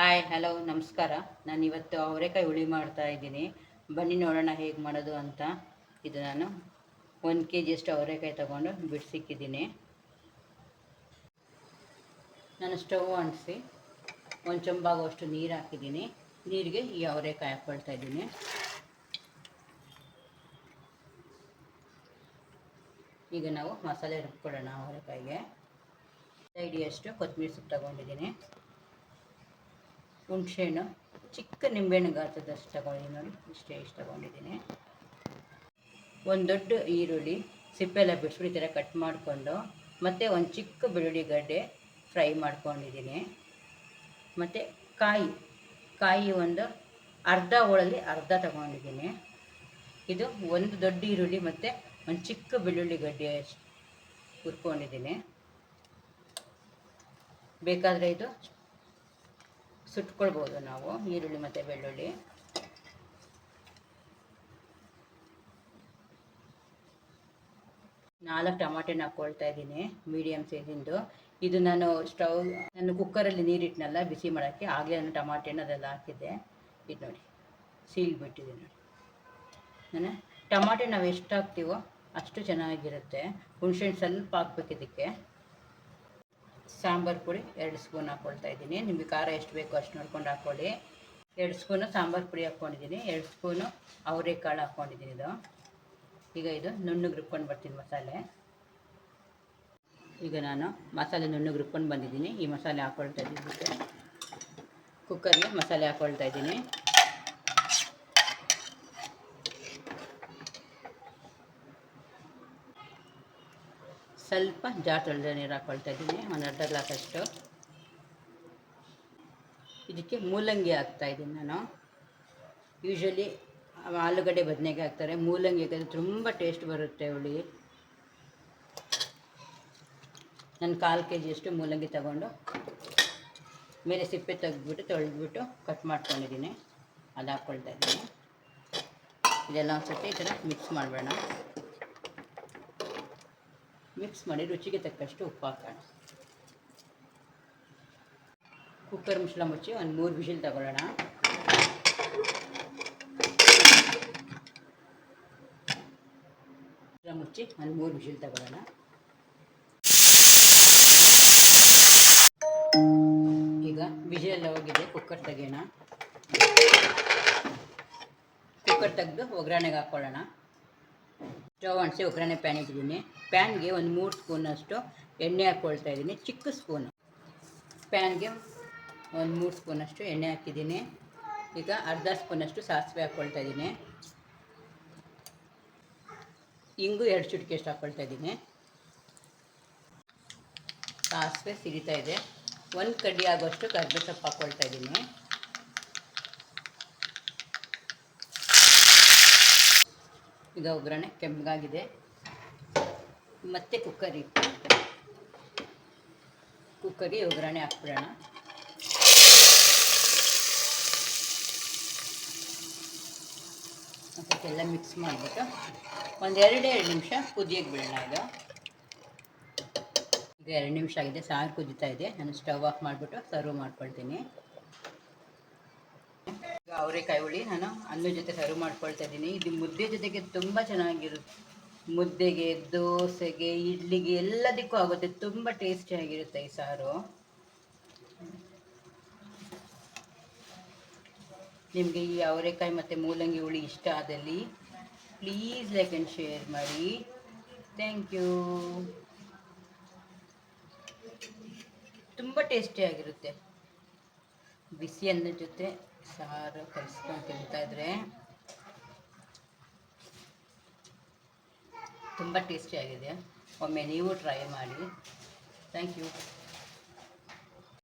Hi hello ನಮಸ್ಕಾರ. ನಾನು ಇವತ್ತು ಅವರೆಕಾಯಿ ಹುಳಿ ಮಾಡ್ತಾ ಇದ್ದೀನಿ. ಬನ್ನಿ ನೋಡೋಣ ಹೇಗೆ ಮಾಡೋದು ಅಂತ. ಇದು ನಾನು 1 kg ಅಷ್ಟು ಅವರೆಕಾಯಿ ತೊಗೊಂಡು ಬಿಡಿಸಿಕ್ಕಿದ್ದೀನಿ. ನಾನು ಸ್ಟವ್ ಅಂಟಿಸಿ 1 ಚಮಚ ನೀರು ಹಾಕಿದ್ದೀನಿ. ನೀರಿಗೆ ಈ ಅವರೆಕಾಯಿ ಹಾಕ್ಕೊಳ್ತಾ ಇದ್ದೀನಿ. ಈಗ ನಾವು ಮಸಾಲೆ ರುಬ್ಕೊಳ್ಳೋಣ. ಅವರೆಕಾಯಿಗೆ ಹಿಡಿಯಷ್ಟು ಕೊತ್ತಂಬರಿ ಸೊಪ್ಪು ತೊಗೊಂಡಿದ್ದೀನಿ. ಹುಣಸೆಹಣ್ಣು ಚಿಕ್ಕ ನಿಂಬೆಹಣ್ಣು ಗಾತ್ರದಷ್ಟು ತೊಗೊಂಡಿದ್ದೀನಿ. ನೋಡಿ ಇಷ್ಟು ತೊಗೊಂಡಿದ್ದೀನಿ. ಒಂದು ದೊಡ್ಡ ಈರುಳ್ಳಿ ಸಿಪ್ಪೆಲ್ಲ ಬಿಡಿಸ್ಬಿಟ್ಟು ಈ ಥರ ಕಟ್ ಮಾಡಿಕೊಂಡು, ಮತ್ತು ಒಂದು ಚಿಕ್ಕ ಬೆಳ್ಳುಳ್ಳಿ ಗಡ್ಡೆ ಫ್ರೈ ಮಾಡ್ಕೊಂಡಿದ್ದೀನಿ. ಮತ್ತು ಕಾಯಿ ಒಂದು ಅರ್ಧ ಹೋಳಲ್ಲಿ ಅರ್ಧ ತೊಗೊಂಡಿದ್ದೀನಿ. ಇದು ಒಂದು ದೊಡ್ಡ ಈರುಳ್ಳಿ ಮತ್ತು ಒಂದು ಚಿಕ್ಕ ಬೆಳ್ಳುಳ್ಳಿ ಗಡ್ಡೆ ಹುರ್ಕೊಂಡಿದ್ದೀನಿ. ಬೇಕಾದರೆ ಇದು ಸುಟ್ಕೊಳ್ಬೋದು ನಾವು, ಈರುಳ್ಳಿ ಮತ್ತು ಬೆಳ್ಳುಳ್ಳಿ. ನಾಲ್ಕು ಟಮಾಟೆನ ಹಾಕ್ಕೊಳ್ತಾ ಇದ್ದೀನಿ, ಮೀಡಿಯಮ್ ಸೈಜಿಂದು. ಇದು ನಾನು ಕುಕ್ಕರಲ್ಲಿ ನೀರಿಟ್ಟನೆಲ್ಲ ಬಿಸಿ ಮಾಡೋಕ್ಕೆ, ಆಗಲೇ ನಾನು ಟಮಾಟೆನ ಅದೆಲ್ಲ ಹಾಕಿದ್ದೆ. ಇದು ನೋಡಿ ಸೀಲ್ ಬಿಟ್ಟಿದೆ ನೋಡಿ. ನಾನು ಟಮಾಟೆ ನಾವು ಎಷ್ಟು ಹಾಕ್ತೀವೋ ಅಷ್ಟು ಚೆನ್ನಾಗಿರುತ್ತೆ. ಹುಣಸೆಹಣ್ಣು ಸ್ವಲ್ಪ ಹಾಕ್ಬೇಕು ಇದಕ್ಕೆ. ಸಾಂಬಾರು ಪುಡಿ 2 ಸ್ಪೂನ್ ಹಾಕ್ಕೊಳ್ತಾ ಇದ್ದೀನಿ. ನಿಮಗೆ ಖಾರ ಎಷ್ಟು ಬೇಕೋ ಅಷ್ಟು ನೋಡ್ಕೊಂಡು ಹಾಕ್ಕೊಳ್ಳಿ. 2 ಸ್ಪೂನು ಸಾಂಬಾರು ಪುಡಿ ಹಾಕ್ಕೊಂಡಿದ್ದೀನಿ. 2 ಸ್ಪೂನು ಅವರೆಕಾಳು ಹಾಕ್ಕೊಂಡಿದ್ದೀನಿ. ಈಗ ಇದು ನುಣ್ಣಗೆ ರುಬ್ಕೊಂಡು ಬರ್ತೀನಿ ಮಸಾಲೆ. ಈಗ ನಾನು ಮಸಾಲೆ ನುಣ್ಣಗೆ ರುಬ್ಕೊಂಡು ಬಂದಿದ್ದೀನಿ. ಈ ಮಸಾಲೆ ಹಾಕ್ಕೊಳ್ತಾ ಇದ್ದೀನಿ. ಕುಕ್ಕರ್ಗೆ ಮಸಾಲೆ ಹಾಕ್ಕೊಳ್ತಾ ಇದ್ದೀನಿ. ಸ್ವಲ್ಪ ಜಾರ್ ತೊಳೆದ ನೀರು ಹಾಕ್ಕೊಳ್ತಾ ಇದ್ದೀನಿ, ಒಂದು ಅರ್ಧ ಗ್ಲಾಸಷ್ಟು. ಇದಕ್ಕೆ ಮೂಲಂಗಿ ಹಾಕ್ತಾಯಿದ್ದೀನಿ ನಾನು. ಯೂಶ್ವಲಿ ಆಲೂಗಡ್ಡೆ ಬದನೆಕಾಯಿ ಹಾಕ್ತಾರೆ, ಮೂಲಂಗಿ ಹಾಕಿದ್ರೆ ತುಂಬ ಟೇಸ್ಟ್ ಬರುತ್ತೆ ಹುಳಿ. ನಾನು 1/4 kg ಅಷ್ಟು ಮೂಲಂಗಿ ತಗೊಂಡು ಮೇಲೆ ಸಿಪ್ಪೆ ತೆಗೆದ್ಬಿಟ್ಟು ತೊಳೆದ್ಬಿಟ್ಟು ಕಟ್ ಮಾಡ್ಕೊಂಡಿದ್ದೀನಿ. ಅದು ಹಾಕ್ಕೊಳ್ತಾ ಇದ್ದೀನಿ. ಇದೆಲ್ಲ ಒಂದು ಸತಿ ಈ ಥರ ಮಿಕ್ಸ್ ಮಾಡಬೇಡ. ಮಿಕ್ಸ್ ಮಾಡಿ ರುಚಿಗೆ ತಕ್ಕಷ್ಟು ಉಪ್ಪು ಹಾಕೋಣ. ಕುಕ್ಕರ್ ಮುಚ್ಚಳ ಮುಚ್ಚಿ ಒಂದು 3 ವಿಷಲ್ ತಗೊಳ್ಳೋಣ. ಮುಚ್ಚಿ ಒಂದು 3 ವಿಷಲ್ ತಗೊಳ್ಳೋಣ. ಈಗ ವಿಷಲ್ ಹೋಗಿದೆ, ಕುಕ್ಕರ್ ತೆಗೆಯೋಣ. ಕುಕ್ಕರ್ ತೆಗೆದು ಒಗ್ಗರಣೆಗೆ ಹಾಕ್ಕೊಳ್ಳೋಣ. ಸ್ಟವ್ ಅಂಟಿಸಿ ಒಗ್ಗರಣೆ ಪ್ಯಾನ್ ಇಟ್ಟಿದ್ದೀನಿ. ಪ್ಯಾನ್ಗೆ ಒಂದು 3 ಸ್ಪೂನಷ್ಟು ಎಣ್ಣೆ ಹಾಕ್ಕೊಳ್ತಾ ಇದ್ದೀನಿ, ಚಿಕ್ಕ ಸ್ಪೂನು. ಪ್ಯಾನ್ಗೆ ಒಂದು 3 ಸ್ಪೂನಷ್ಟು ಎಣ್ಣೆ ಹಾಕಿದ್ದೀನಿ. ಈಗ ಅರ್ಧ ಸ್ಪೂನಷ್ಟು ಸಾಸಿವೆ ಹಾಕ್ಕೊಳ್ತಾ ಇದ್ದೀನಿ. ಇಂಗು 2 ಚಿಟಿಕೆ ಹಾಕ್ಕೊಳ್ತಾ ಇದ್ದೀನಿ. ಸಾಸಿವೆ ಸಿಡಿತಾ ಇದೆ. 1 ಕಡ್ಡಿ ಆಗುವಷ್ಟು ಕರಿಬೇವು ಸೊಪ್ಪು ಹಾಕ್ಕೊಳ್ತಾ ಇದ್ದೀನಿ. ಈಗ ಒಗ್ಗರಣೆ ಕೆಂಪಗಾಗಿದೆ. ಮತ್ತೆ ಕುಕ್ಕರಿಗೆ ಒಗ್ಗರಣೆ ಹಾಕ್ಬಿಡೋಣ. ಅದಕ್ಕೆಲ್ಲ ಮಿಕ್ಸ್ ಮಾಡಿಬಿಟ್ಟು ಒಂದು 2 ನಿಮಿಷ ಕುದಿಯಕ್ಕೆ ಬಿಡೋಣ. ಈಗ 2 ನಿಮಿಷ ಆಗಿದೆ, ಸಾರು ಕುದೀತಾ ಇದೆ. ನಾನು ಸ್ಟವ್ ಆಫ್ ಮಾಡಿಬಿಟ್ಟು ಸರ್ವ್ ಮಾಡ್ಕೊಳ್ತೀನಿ. ಈಗ ಅವರೆಕಾಯಿ ಹುಳಿ ನಾನು ಅನ್ನದ ಜೊತೆ ಸರ್ವ್ ಮಾಡ್ಕೊಳ್ತಾ ಇದ್ದೀನಿ. ಇದು ಮುದ್ದೆ ಜೊತೆಗೆ ತುಂಬ ಚೆನ್ನಾಗಿರುತ್ತೆ. ಮುದ್ದೆಗೆ, ದೋಸೆಗೆ, ಇಡ್ಲಿಗೆ ಎಲ್ಲದಕ್ಕೂ ಆಗುತ್ತೆ. ತುಂಬ ಟೇಸ್ಟಿಯಾಗಿರುತ್ತೆ ಈ ಸಾರು. ನಿಮಗೆ ಈ ಅವರೆಕಾಯಿ ಮತ್ತು ಮೂಲಂಗಿ ಹುಳಿ ಇಷ್ಟ ಆದಲ್ಲಿ ಪ್ಲೀಸ್ ಲೈಕ್ ಆ್ಯಂಡ್ ಶೇರ್ ಮಾಡಿ. Thank you. ತುಂಬ ಟೇಸ್ಟಿಯಾಗಿರುತ್ತೆ. ಬಿಸಿ ಅನ್ನದ ಜೊತೆ ಸಾರು ಕಲಿಸ್ಕೊಂಡು ತಿಂತಾಯಿದ್ರೆ ತುಂಬ ಟೇಸ್ಟಿಯಾಗಿದೆ. ಒಮ್ಮೆ ನೀವು ಟ್ರೈ ಮಾಡಿ. Thank you.